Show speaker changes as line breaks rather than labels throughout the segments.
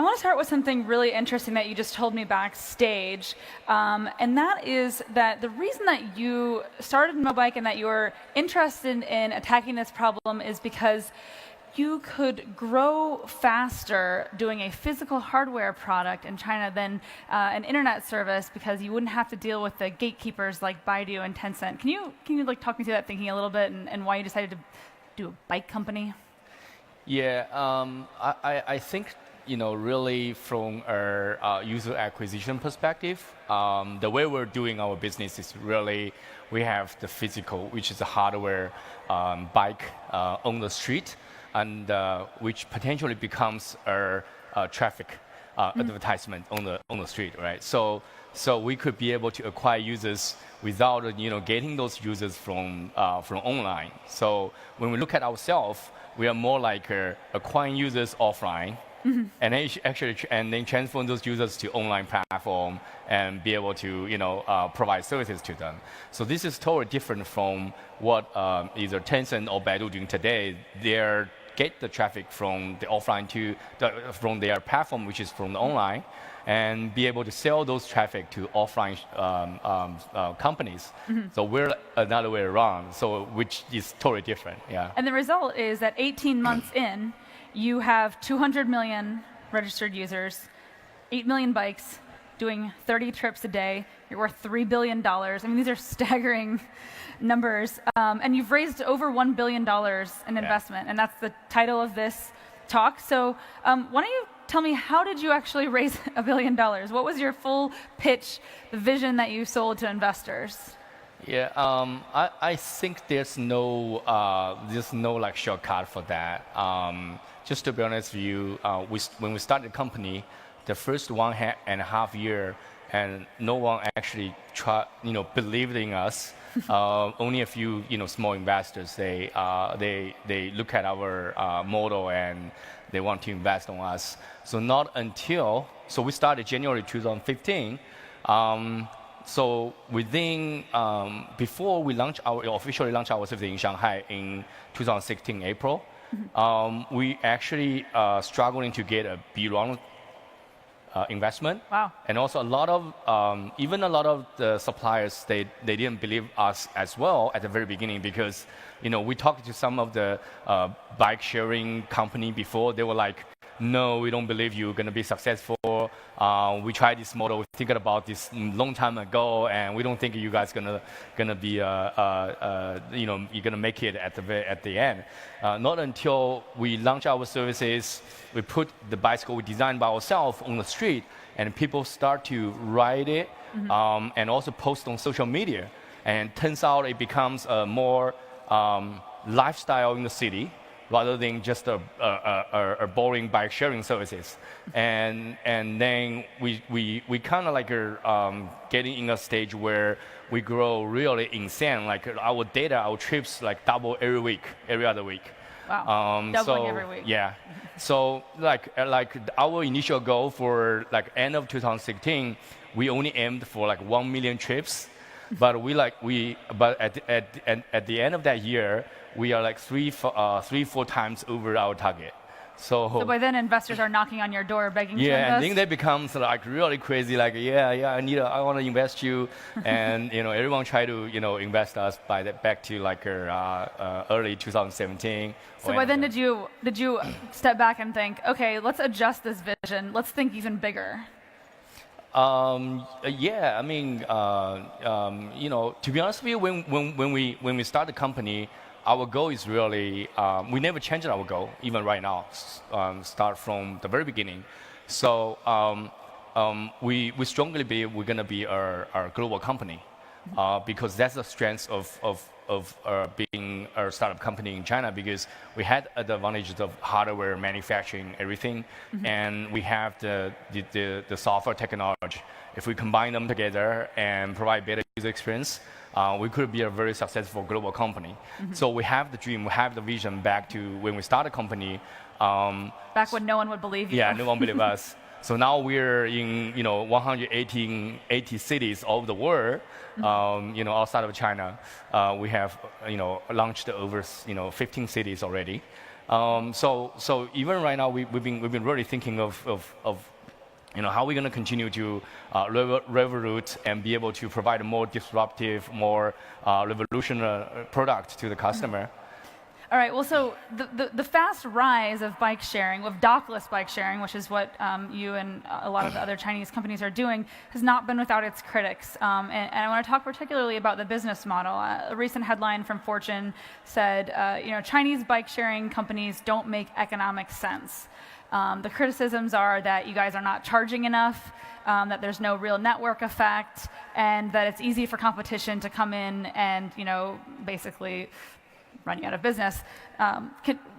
I want to start with something really interesting that you just told me backstage, and that is that the reason that you started Mobike and that you're interested in attacking this problem is because you could grow faster doing a physical hardware product in China than an internet service because you wouldn't have to deal with the gatekeepers like Baidu and Tencent. Can you like talk me through that thinking a little bit and why you decided to do a bike company?
Yeah, I think really from our user acquisition perspective, the way we're doing our business is really we have the physical, which is a hardware bike on the street, and which potentially becomes a traffic advertisement on the street, right? So we could be able to acquire users without getting those users from online. So when we look at ourselves, we are more like acquiring users offline, and then transform those users to online platform and be able to provide services to them. So this is totally different from what either Tencent or Baidu doing today. They get the traffic from the offline from their platform, which is from the online, and be able to sell those traffic to offline companies. So we're another way around, which is totally different. Yeah.
And the result is that 18 months in, you have 200 million registered users, 8 million bikes, doing 30 trips a day. You're worth $3 billion. I mean, these are staggering numbers. And you've raised over $1 billion in investment, and that's the title of this talk. So why don't you tell me, how did you actually raise $1 billion? What was your full pitch, the vision that you sold to investors?
Yeah, I think there's no like shortcut for that. Just to be honest with you, when we started the company, the first 1.5 years, and no one actually believed in us. Only a few small investors they look at our model and they want to invest on us. So we started January 2015. So before we officially launched ourselves in Shanghai in 2016 April, we actually struggling to get a B round investment.
Wow.
And also even a lot of the suppliers, they didn't believe us as well at the very beginning, because we talked to some of the bike sharing company before. They were like, no, we don't believe you're going to be successful. We tried this model, we thinking about this long time ago, and we don't think you guys gonna be you're gonna make it at the end. Not until we launch our services, we put the bicycle we designed by ourselves on the street, and people start to ride it, and also post on social media. And turns out it becomes a more lifestyle in the city, rather than just a boring bike sharing services. And then we kind of like are getting in a stage where we grow really insane. Like our data, our trips like double every other week.
Wow, doubling every week.
Yeah. So like our initial goal for like end of 2016, we only aimed for like 1 million trips. But at the end of that year, we are like 3-4 times over our target. So
by then, investors are knocking on your door begging to invest?
Yeah, and then they becomes like really crazy, like, I want to invest you. And everyone try to invest us back to like early 2017.
So by then did you step back and think, okay, let's adjust this vision, let's think even bigger?
Yeah, I mean, to be honest with you, when we start the company, our goal is really, we never changed our goal, even right now, start from the very beginning. So we strongly believe we're going to be a global company, because that's the strength of being a startup company in China, because we had the advantages of hardware, manufacturing, everything, and we have the software technology. If we combine them together and provide better user experience, we could be a very successful global company. So we have the dream, we have the vision back to when we started the company.
Back when no one would believe you.
Yeah, no one believed us. So now we're in 180 cities all over the world. Outside of China, we have launched over 15 cities already. So even right now, we've been really thinking of how we're going to continue to revolute and be able to provide a more disruptive, more revolutionary product to the customer.
All right, well, so the fast rise of bike sharing, of dockless bike sharing, which is what you and a lot of the other Chinese companies are doing, has not been without its critics. And I want to talk particularly about the business model. A recent headline from Fortune said, Chinese bike sharing companies don't make economic sense. The criticisms are that you guys are not charging enough, that there's no real network effect, and that it's easy for competition to come in and, basically run you out of business.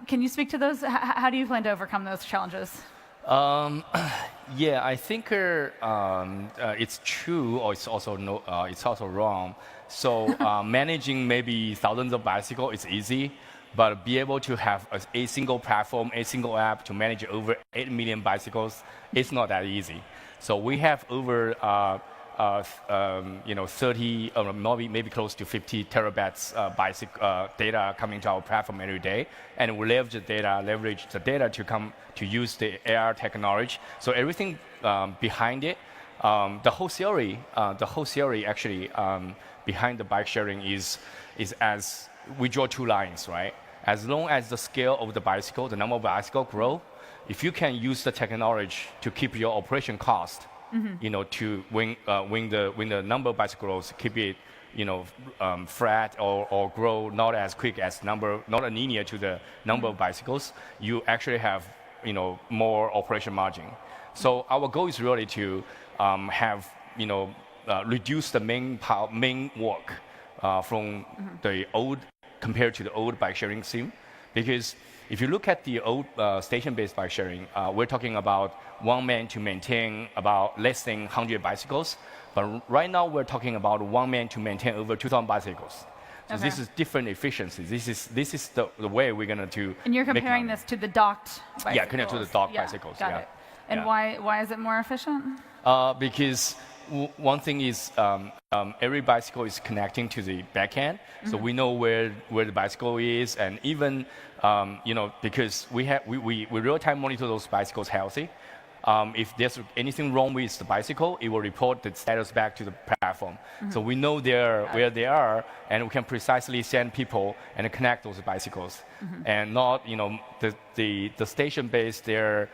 Can you speak to those? How do you plan to overcome those challenges?
Yeah, I think it's true, or it's also wrong. So managing maybe thousands of bicycles is easy, but be able to have a single platform, a single app to manage over 8 million bicycles, it's not that easy. So we have over 30, maybe close to 50 terabytes data coming to our platform every day, and we leverage the data to use the AR technology. So everything behind it, the whole theory actually behind the bike sharing is as we draw two lines, right? As long as the scale of the bicycle, the number of bicycles grow, if you can use the technology to keep your operation cost, to when the number of bicycles keep it, flat or grow not as quick as not linear to the number of bicycles, you actually have, more operation margin. So our goal is really to have, reduce the main work from the old compared to the old bike sharing scheme, because if you look at the old station-based bike sharing, we're talking about one man to maintain about less than 100 bicycles. But right now, we're talking about one man to maintain over 2,000 bicycles. So this is different efficiency. This is the way we're going to. And
you're comparing this to the docked bicycles.
Yeah, connect to the docked bicycles.
Got it. And why is it more efficient?
Because one thing is every bicycle is connecting to the backend, so we know where the bicycle is, and even because we real-time monitor those bicycles healthy. If there's anything wrong with the bicycle, it will report the status back to the platform. So we know where they are, and we can precisely send people and connect those bicycles. And not, the station-based, they're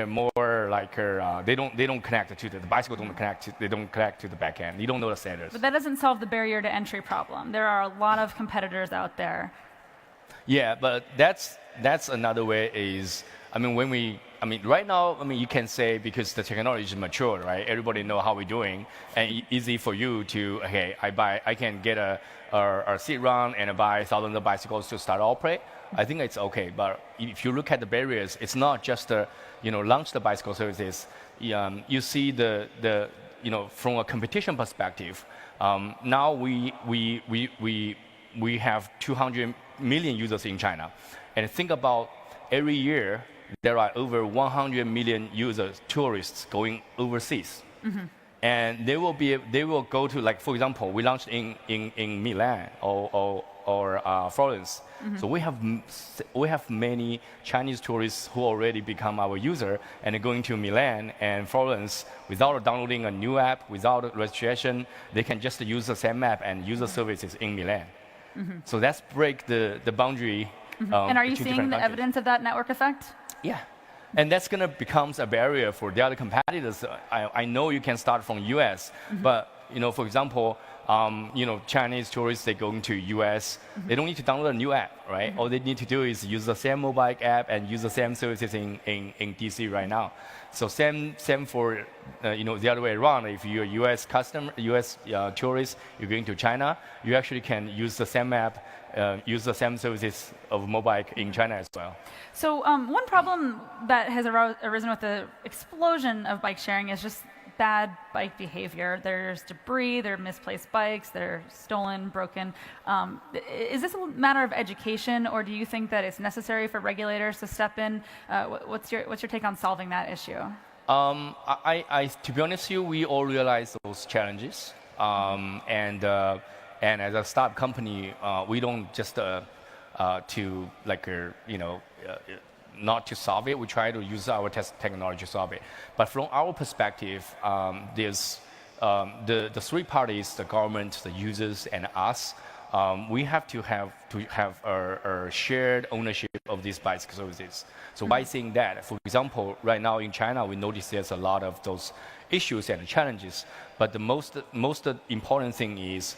more like they don't connect to the bicycle. They don't connect to the backend. You don't know the status.
But that doesn't solve the barrier to entry problem. There are a lot of competitors out there.
Yeah, but that's another way is, right now, you can say because the technology is mature, right? Everybody know how we're doing, and easy for you to, I can get a seat run and buy thousands of bicycles to start operate. I think it's okay, but if you look at the barriers, it's not just launch the bicycle services. You see from a competition perspective, now we have 200 million users in China, and think about every year there are over 100 million tourists going overseas, and they will go to, like, for example, we launched in Milan or Florence. So we have many Chinese tourists who already become our user and are going to Milan and Florence without downloading a new app, without registration. They can just use the same app and use the services in Milan. So that's break the boundary.
And are you seeing the evidence of that network effect?
Yeah. And that's going to become a barrier for the other competitors. I know you can start from US, but for example, Chinese tourists, they go into US, they don't need to download a new app, right? All they need to do is use the same Mobike app and use the same services in DC right now. So same for the other way around. If you're a US tourist, you're going to China, you actually can use the same app, use the same services of Mobike in China as well.
So one problem that has arisen with the explosion of bike sharing is just bad bike behavior. There's debris, there are misplaced bikes, they're stolen, broken. Is this a matter of education, or do you think that it's necessary for regulators to step in? What's your take on solving that issue?
To be honest with you, we all realize those challenges. And as a startup company, we don't just to not to solve it. We try to use our technology to solve it. But from our perspective, there's the three parties: the government, the users, and us. We have to have a shared ownership of these bicycle services. So why saying that? For example, right now in China, we notice there's a lot of those issues and challenges. But the most important thing is,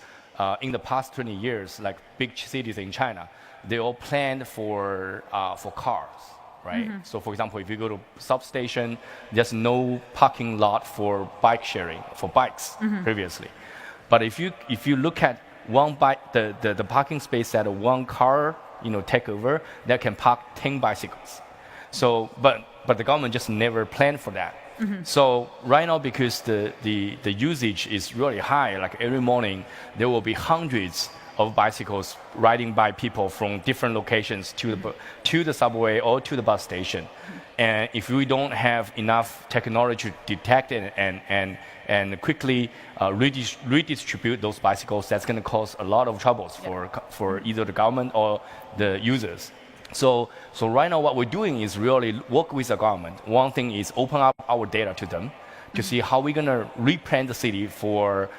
in the past 20 years, like big cities in China, they all planned for cars, right? So for example, if you go to substation, there's no parking lot for bike sharing, for bikes previously. But if you look at one bike, the parking space that one car take over, that can park 10 bicycles. So but the government just never planned for that. So right now, because the usage is really high, like every morning there will be hundreds of bicycles riding by people from different locations to the subway or to the bus station. And if we don't have enough technology to detect it and quickly redistribute those bicycles, that's going to cause a lot of troubles for either the government or the users. So right now what we're doing is really work with the government. One thing is open up our data to them to see how we're going to replan the city for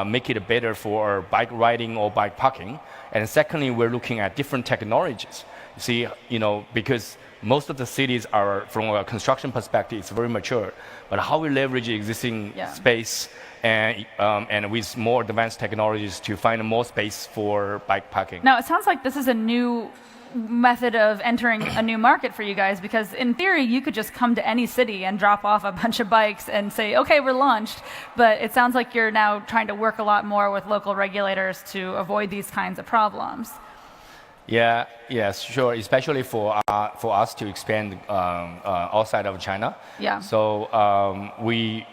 make it better for bike riding or bike parking. And secondly, we're looking at different technologies. See, because most of the cities are, from a construction perspective, it's very mature. But how we leverage existing space and with more advanced technologies to find more space for bike parking.
Now, it sounds like this is a new method of entering a new market for you guys, because in theory you could just come to any city and drop off a bunch of bikes and say, okay, we're launched. But it sounds like you're now trying to work a lot more with local regulators to avoid these kinds of problems.
Yes, sure. Especially for us to expand outside of China.
Yeah.
So we,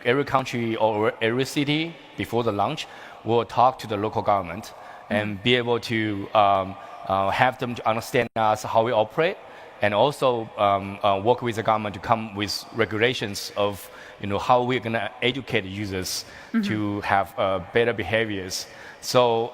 every country or every city before the launch will talk to the local government and be able to have them to understand us, how we operate, and also work with the government to come with regulations of how we're going to educate users to have better behaviors. So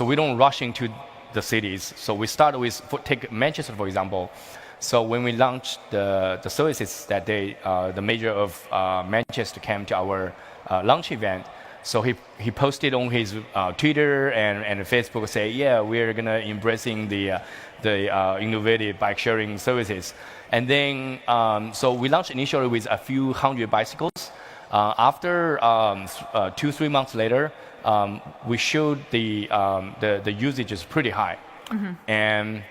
we don't rush into the cities. So we start with, take Manchester for example. So when we launched the services that day, the mayor of Manchester came to our launch event. So he posted on his Twitter and Facebook, say, yeah, we're gonna embracing the innovative bike sharing services. And then so we launched initially with a few hundred bicycles. After 2-3 months later, we showed the usage is pretty high, and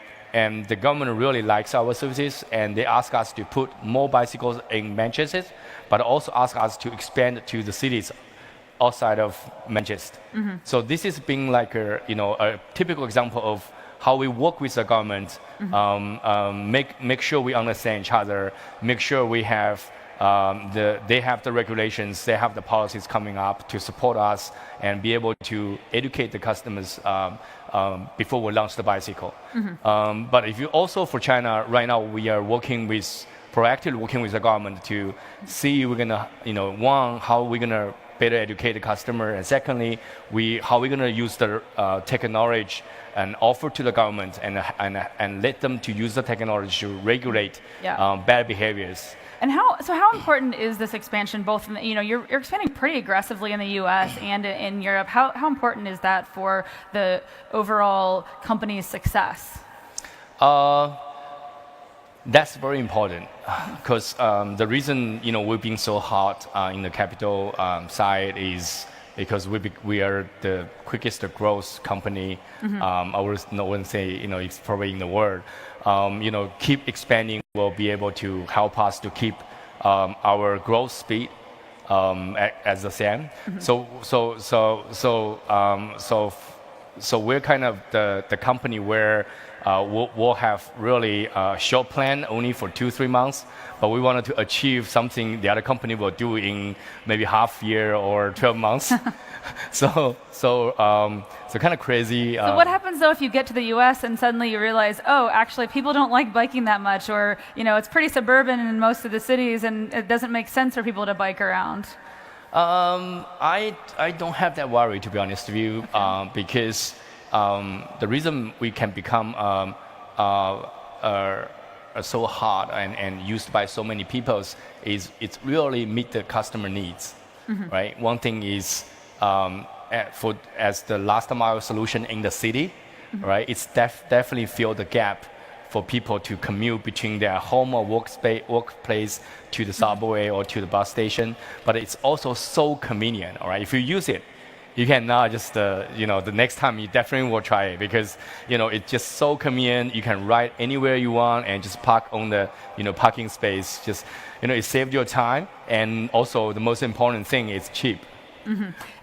the government really likes our services, and they ask us to put more bicycles in Manchester, but also ask us to expand to the cities outside of Manchester. So this has been like a typical example of how we work with the government, make sure we understand each other, make sure we have they have the regulations, they have the policies coming up to support us and be able to educate the customers before we launch the bicycle. But if you also for China, right now we are proactively working with the government to see we're gonna, one, how we're gonna better educate the customer, and secondly, how we're gonna use the technology and offer to the government and let them to use the technology to regulate bad behaviors.
And how important is this expansion? Both in you're expanding pretty aggressively in the U.S. and in Europe. How important is that for the overall company's success?
That's very important because the reason we've been so hot in the capital side is because we are the quickest growth company. I would no one say it's probably in the world. Keep expanding will be able to help us to keep our growth speed as the same. So we're kind of the company where we'll have really a short plan only for 2-3 months, but we wanted to achieve something the other company will do in maybe half year or 12 months. So kind of crazy.
So what happens though if you get to the U.S. and suddenly you realize, oh, actually people don't like biking that much, or it's pretty suburban in most of the cities and it doesn't make sense for people to bike around?
I don't have that worry, to be honest with you, because the reason we can become so hard and used by so many people is it's really meet the customer needs, right? One thing is as the last mile solution in the city, right? It's definitely fill the gap for people to commute between their home or workplace to the subway or to the bus station. But it's also so convenient, all right? If you use it, you can now just, the next time you definitely will try it because, it's just so convenient. You can ride anywhere you want and just park on the, parking space. Just, it saves your time. And also the most important thing is cheap.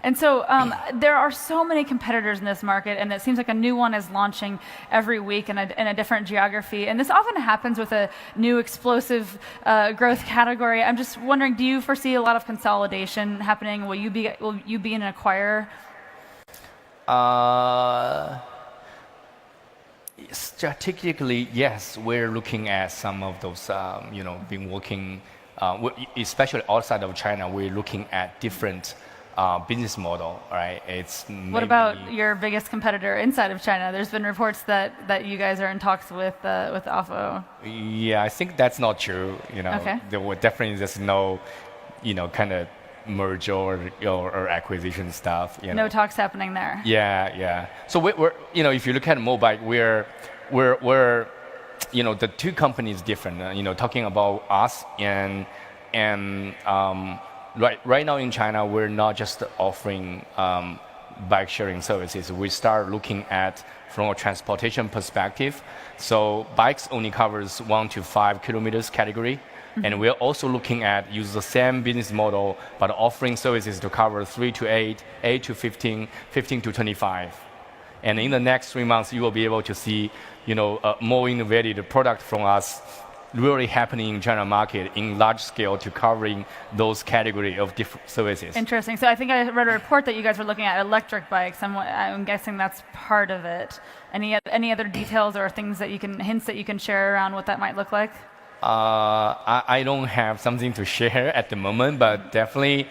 And so there are so many competitors in this market, and it seems like a new one is launching every week in a different geography. And this often happens with a new explosive growth category. I'm just wondering, do you foresee a lot of consolidation happening? Will you be an acquirer?
Strategically, yes, we're looking at some of those, been working, especially outside of China, we're looking at different business model, right?
What about your biggest competitor inside of China? There's been reports that you guys are in talks with Ofo.
Yeah, I think that's not true.
Okay.
There will definitely just no, kind of merger or acquisition stuff.
No talks happening there.
Yeah. So we're if you look at Mobike, we're the two companies different. Talking about us and Right now in China, we're not just offering bike sharing services. We start looking at from a transportation perspective. So bikes only covers 1 to 5 kilometers category. And we're also looking at use the same business model, but offering services to cover 3 to 8, 8 to 15, 15 to 25. And in the next 3 months, you will be able to see, a more innovative product from us really happening in China market in large scale to covering those category of different services.
Interesting. So I think I read a report that you guys were looking at electric bikes. I'm guessing that's part of it. Any other details or hints that you can share around what that might look like?
I don't have something to share at the moment, but definitely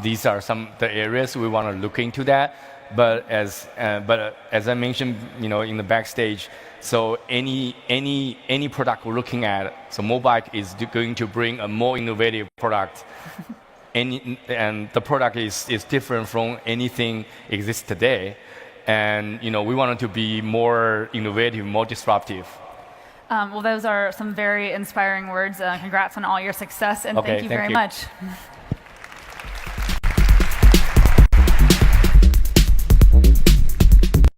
these are the areas we want to look into that. But as I mentioned, in the backstage, so any product we're looking at, so Mobike is going to bring a more innovative product, and the product is different from anything exists today, and we want it to be more innovative, more disruptive.
Well, those are some very inspiring words. Congrats on all your success, and
Okay,
thank you very much.